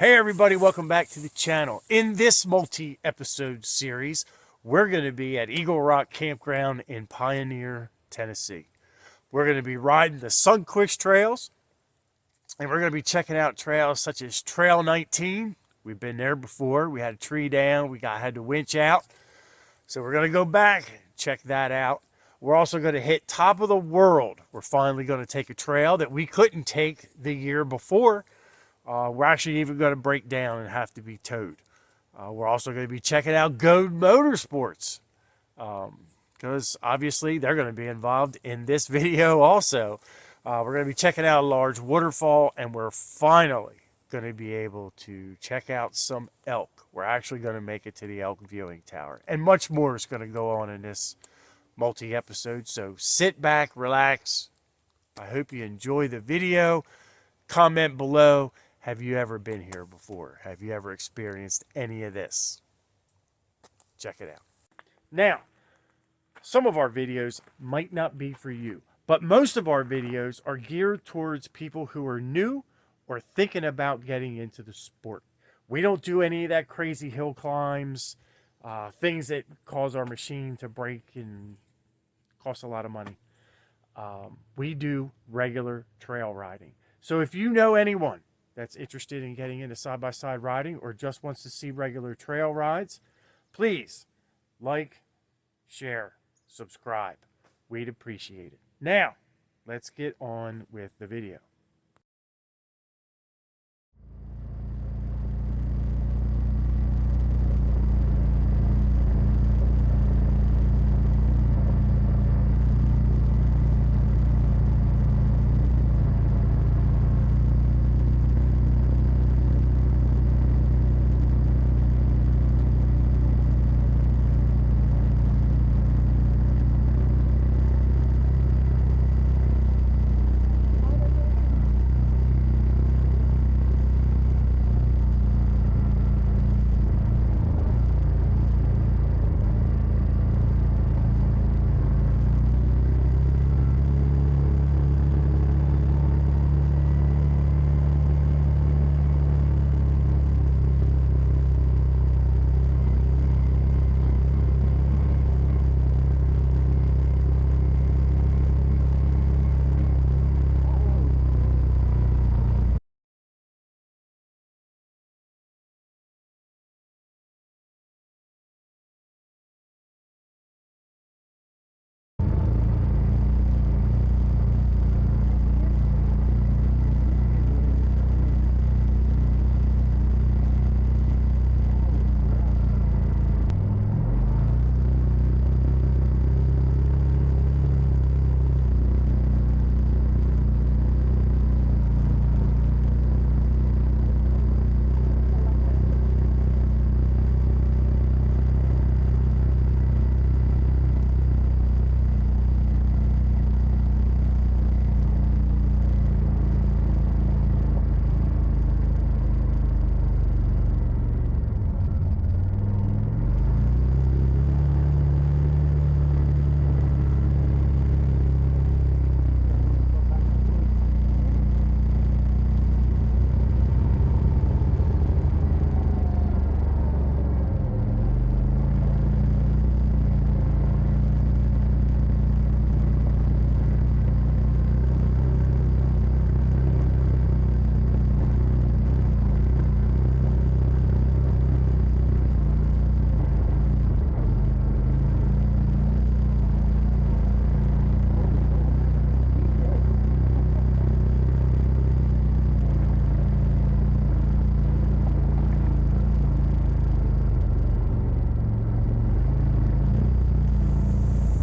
Hey everybody, welcome back to the channel. In this multi-episode series, we're going to be at Eagle Rock Campground in Pioneer, Tennessee. We're going to be riding the Sundquist trails, and we're going to be checking out trails such as Trail 19. We've been there before. We had a tree down. Had to winch out. So we're going to go back and check that out. We're also going to hit Top of the World. We're finally going to take a trail that we couldn't take the year before. We're actually even going to break down and have to be towed. We're also going to be checking out Goad Motorsports because obviously they're going to be involved in this video also. We're going to be checking out a large waterfall, and we're finally going to be able to check out some elk. We're actually going to make it to the elk viewing tower, and much more is going to go on in this multi-episode. So sit back, relax. I hope you enjoy the video. Comment below. Have you ever been here before? Have you ever experienced any of this? Check it out. Now, some of our videos might not be for you, but most of our videos are geared towards people who are new or thinking about getting into the sport. We don't do any of that crazy hill climbs, things that cause our machine to break and cost a lot of money. We do regular trail riding. So if you know anyone that's interested in getting into side-by-side riding or just wants to see regular trail rides, please like, share, subscribe. We'd appreciate it. Now, let's get on with the video.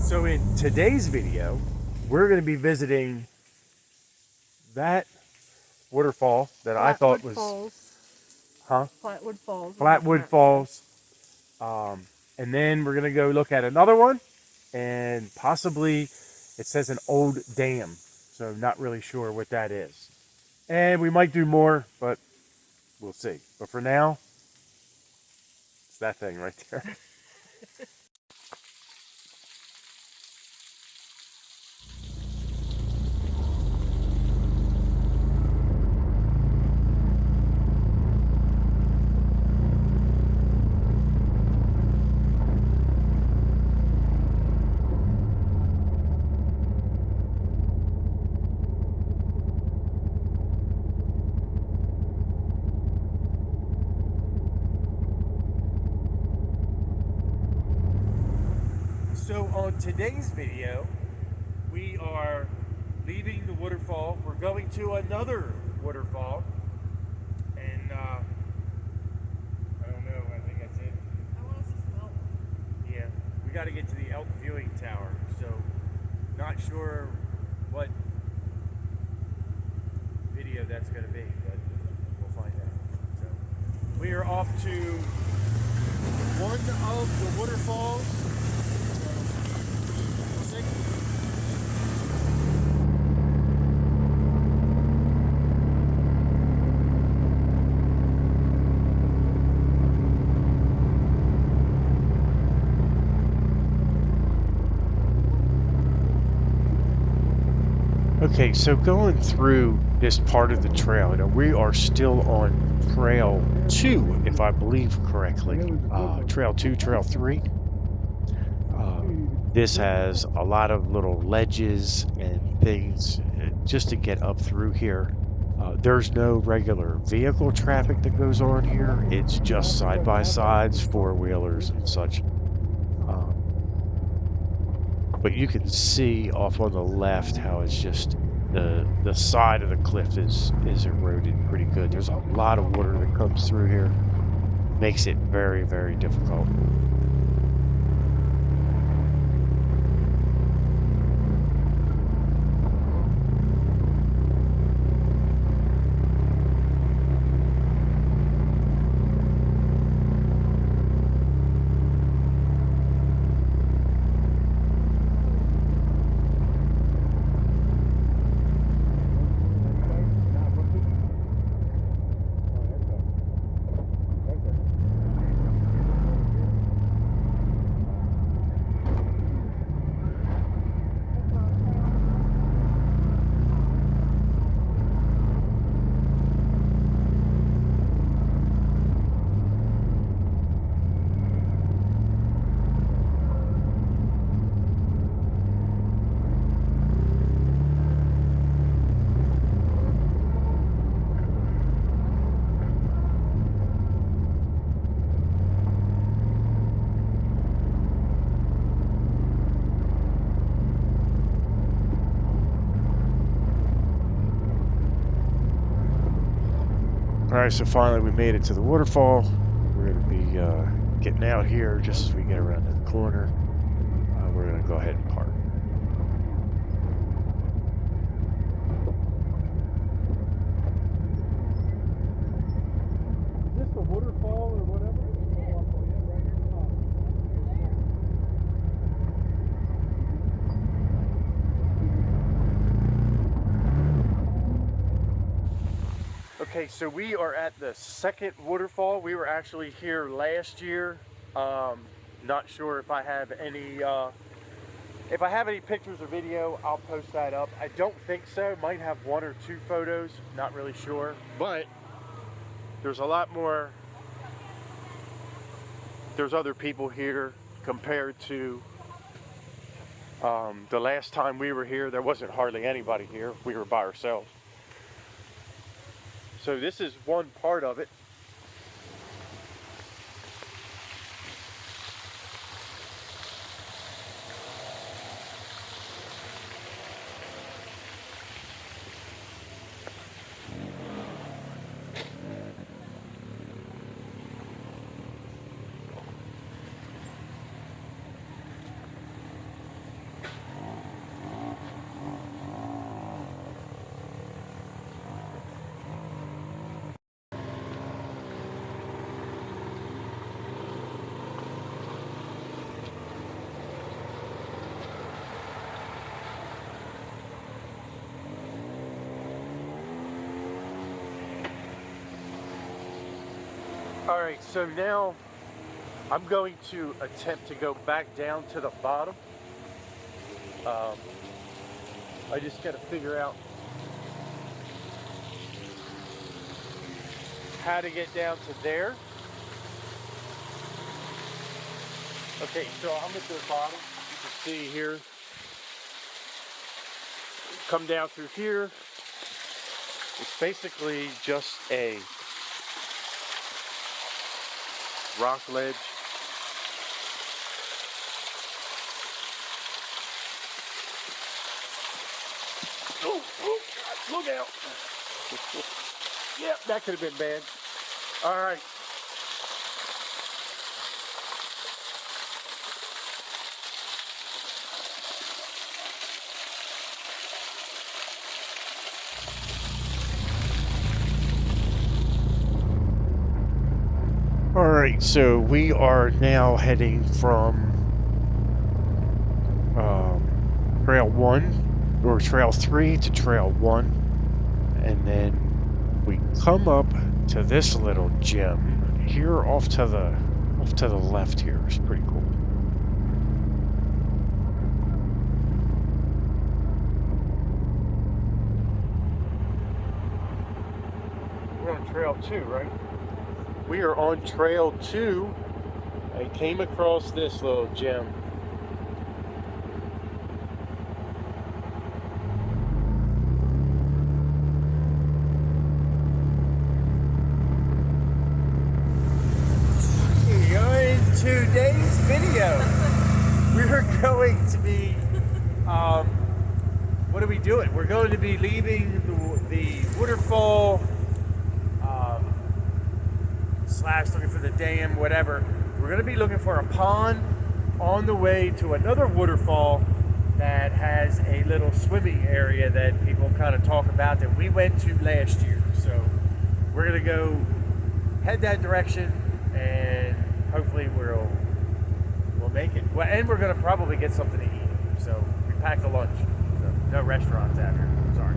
So in today's video, we're going to be visiting that waterfall that I thought was... Falls. Flatwood Falls. Flatwood Falls. And then we're going to go look at another one. And possibly, it says an old dam. So not really sure what that is. And we might do more, but we'll see. But for now, it's that thing right there. So on today's video, we are leaving the waterfall. We're going to another waterfall. And I don't know, I think that's it. I want to see some elk. Yeah, we got to get to the elk viewing tower. So not sure what video that's going to be, but we'll find out. So we are off to one of the waterfalls. We'll see. Okay, so going through this part of the trail, now we are still on Trail 2, if I believe correctly. Trail 2, Trail 3. This has a lot of little ledges and things just to get up through here. There's no regular vehicle traffic that goes on here. It's just side-by-sides, four-wheelers and such. But you can see off on the left how it's just the side of the cliff is eroded pretty good. There's a lot of water that comes through here. Makes it very, very difficult. Alright, so finally we made it to the waterfall. We're going to be getting out here just as we get around the corner. We're going to go ahead and park. Is this the waterfall or whatever? Okay, so we are at the second waterfall. We were actually here last year. Not sure if I have any pictures or video, I'll post that up. I don't think so. Might have one or two photos, not really sure. But there's a lot more, there's other people here compared to the last time we were here. There wasn't hardly anybody here. We were by ourselves. So this is one part of it. All right, so now I'm going to attempt to go back down to the bottom. I just got to figure out how to get down to there. Okay, so I'm at the bottom. You can see here. Come down through here. It's basically just a rock ledge. Oh, oh, God, look out. Yep, that could have been bad. All right. All right, so we are now heading from Trail 1 or Trail 3 to Trail 1, and then we come up to this little gem here off to the left here. It's pretty cool. We're on Trail 2, right? We are on Trail 2. I came across this little gem. In today's video, we're going to be, what are we doing? We're going to be leaving the waterfall, slash looking for the dam, whatever. We're going to be looking for a pond on the way to another waterfall that has a little swimming area that people kind of talk about that we went to last year. So we're going to go head that direction and hopefully we'll make it. Well, and we're going to probably get something to eat. So we packed a lunch. So no restaurants out here. Sorry.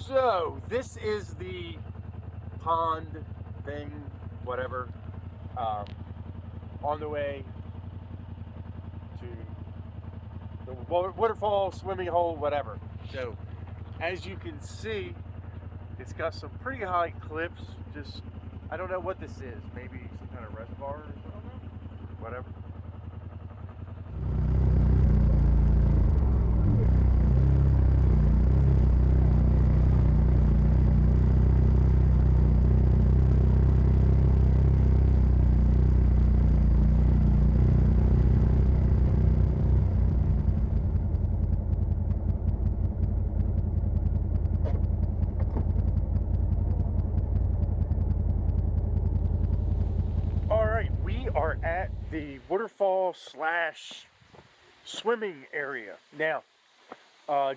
So this is the pond thing, whatever, on the way to the waterfall, swimming hole, whatever. So as you can see, it's got some pretty high cliffs. Just, I don't know what this is. Maybe some kind of reservoir or something. Whatever. We are at the waterfall slash swimming area. Now,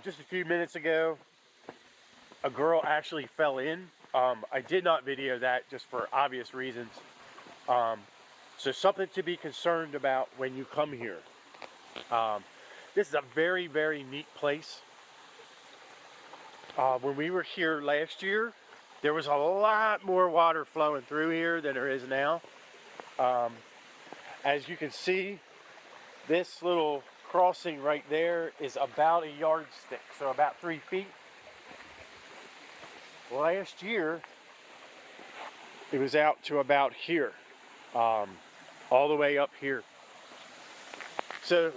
just a few minutes ago, a girl actually fell in. I did not video that just for obvious reasons. So something to be concerned about when you come here. This is a very, very neat place. When we were here last year, there was a lot more water flowing through here than there is now. As you can see, this little crossing right there is about a yardstick, so about 3 feet. Last year, it was out to about here, all the way up here. So,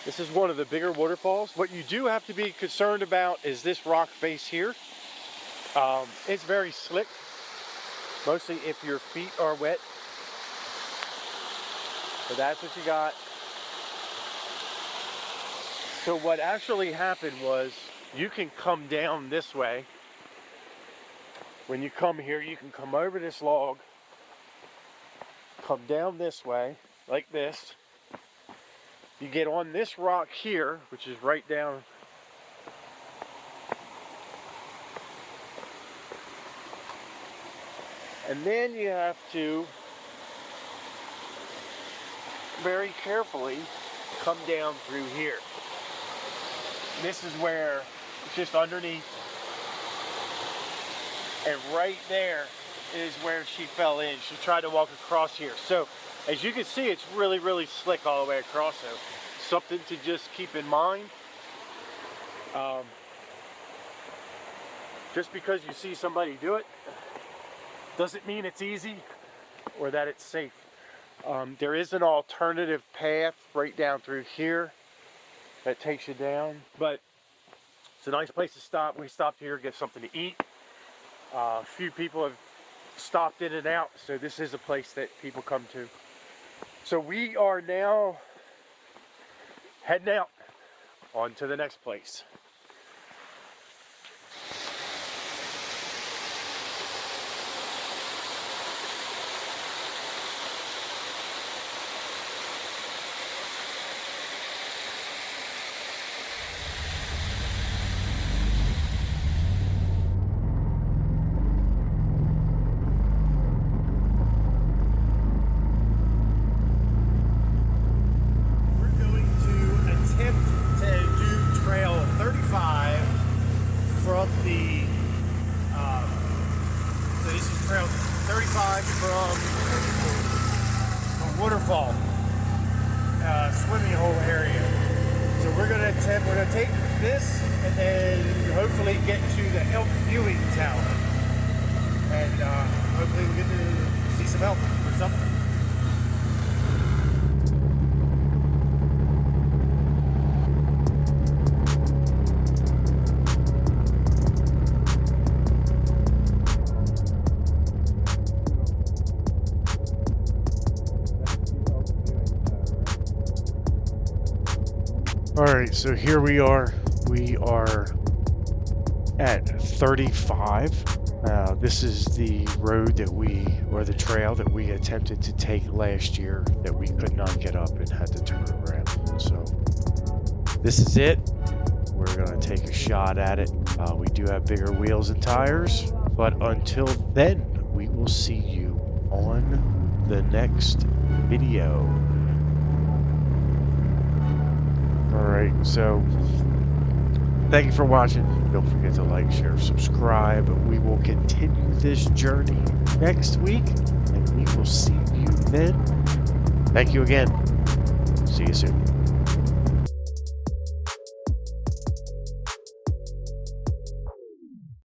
this is one of the bigger waterfalls. What you do have to be concerned about is this rock face here. It's very slick, mostly if your feet are wet. So that's what you got. So what actually happened was you can come down this way. When you come here, you can come over this log, come down this way, like this. You get on this rock here, which is right down. And then you have to very carefully come down through here. This is where it's just underneath, and right there is where she fell in. She tried to walk across here. So as you can see, it's really slick all the way across. So something to just keep in mind. Just because you see somebody do it doesn't mean it's easy or that it's safe. There is an alternative path right down through here that takes you down, but it's a nice place to stop. We stopped here to get something to eat. A few people have stopped in and out, so this is a place that people come to. So we are now heading out on to the next place. From a waterfall, swimming hole area. So we're gonna take this and then hopefully get to the elk viewing tower, and hopefully we'll get to see some elk or something. Alright, so here we are. We are at 35. This is the road that or the trail that we attempted to take last year that we could not get up and had to turn around. So this is it. We're going to take a shot at it. We do have bigger wheels and tires, but until then, we will see you on the next video. Alright, so thank you for watching. Don't forget to like, share, subscribe. We will continue this journey next week, and we will see you then. Thank you again. See you soon.